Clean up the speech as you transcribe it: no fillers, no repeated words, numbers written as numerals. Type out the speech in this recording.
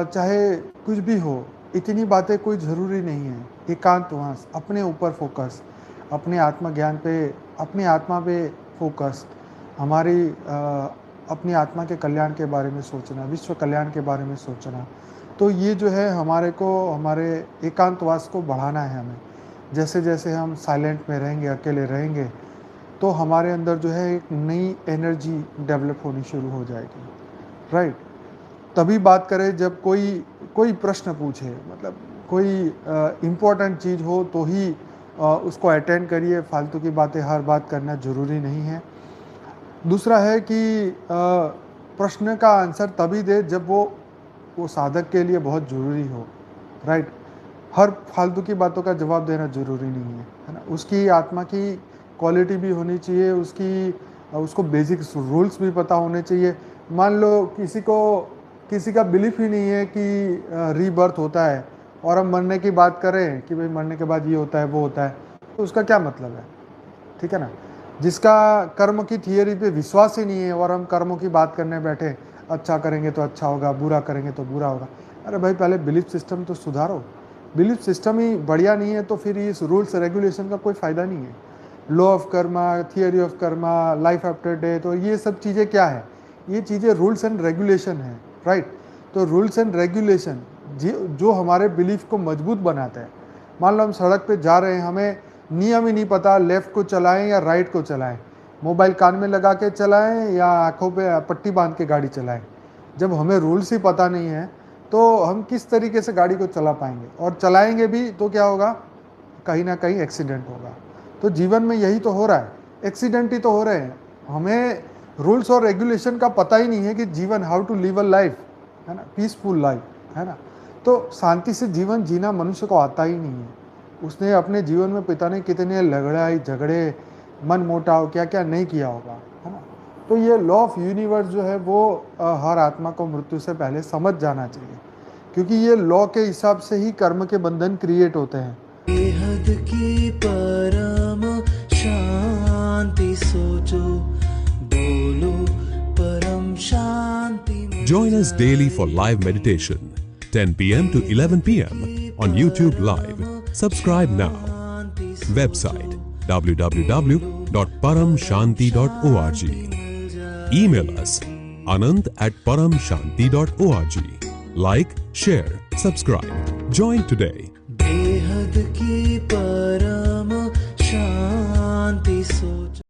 चाहे कुछ भी हो, इतनी बातें कोई ज़रूरी नहीं है। एकांतवास, अपने ऊपर फोकस, अपने आत्मज्ञान पे, अपनी आत्मा पे फोकस, हमारी अपनी आत्मा के कल्याण के बारे में सोचना, विश्व कल्याण के बारे में सोचना। तो ये जो है हमारे को हमारे एकांतवास को बढ़ाना है हमें। जैसे-जैसे हम साइलेंट में रहेंगे, अकेले रहेंगे, तो हमारे अंदर जो है एक नई एनर्जी डेवलप होनी शुरू हो जाएगी, राइट? तभी बात करें जब कोई कोई प्रश्न पूछे, मतलब कोई इम्पोर्टेंट चीज़ हो तो ही उसको अटेंड करिए, फालतू की बातें हर बात करना ज़रूरी नहीं है। दूसरा है कि प्रश्न का आंसर तभी दे जब वो साधक के लिए बहुत ज़रूरी हो, राइट? हर फालतू की बातों का जवाब देना ज़रूरी नहीं है ना? उसकी आत्मा की क्वालिटी भी होनी चाहिए, उसको बेसिक रूल्स भी पता होने चाहिए। मान लो किसी का बिलीफ ही नहीं है कि रीबर्थ होता है और हम मरने की बात करें कि भाई मरने के बाद ये होता है, वो होता है, तो उसका क्या मतलब है? ठीक है ना? जिसका कर्म की थियरी पे विश्वास ही नहीं है और हम कर्मों की बात करने बैठे, अच्छा करेंगे तो अच्छा होगा, बुरा करेंगे तो बुरा होगा। अरे भाई पहले बिलीफ सिस्टम तो सुधारो। बिलीफ सिस्टम ही बढ़िया नहीं है तो फिर इस रूल्स रेगुलेशन का कोई फ़ायदा नहीं है। Law of Karma, theory of Karma, life after death, तो ये सब चीज़ें क्या है? ये चीज़ें रूल्स एंड रेगुलेशन है, राइट? तो रूल्स एंड रेगुलेशन जो हमारे बिलीफ को मजबूत बनाते हैं। मान लो हम सड़क पे जा रहे हैं, हमें नियम ही नहीं पता लेफ़्ट को चलाएं या राइट को चलाएं, मोबाइल कान में लगा के चलाएं या आंखों पे पट्टी बांध के गाड़ी चलाएं। जब हमें रूल्स ही पता नहीं है तो हम किस तरीके से गाड़ी को चला पाएंगे, और चलाएंगे भी तो क्या होगा? कहीं ना कहीं एक्सीडेंट होगा। तो जीवन में यही तो हो रहा है, एक्सीडेंट ही तो हो रहे हैं। हमें रूल्स और रेगुलेशन का पता ही नहीं है कि जीवन, how to live a life, है ना, पीसफुल लाइफ, है ना? तो शांति से जीवन जीना मनुष्य को आता ही नहीं है। उसने अपने जीवन में पिता ने कितने लड़ाई झगड़े, मन मोटाव, क्या क्या नहीं किया होगा, है ना? तो ये लॉ ऑफ यूनिवर्स जो है वो हर आत्मा को मृत्यु से पहले समझ जाना चाहिए, क्योंकि ये लॉ के हिसाब से ही कर्म के बंधन क्रिएट होते हैं। बेहद की परम शांति सोचो, बोलो परम शांति। Join us daily for live meditation, 10 p.m. to 11 p.m. on YouTube Live. Subscribe now. Website www.paramshanti.org. Email us anant@paramshanti.org. Like, share, subscribe. Join today. बेहद की परम शांति सोचो।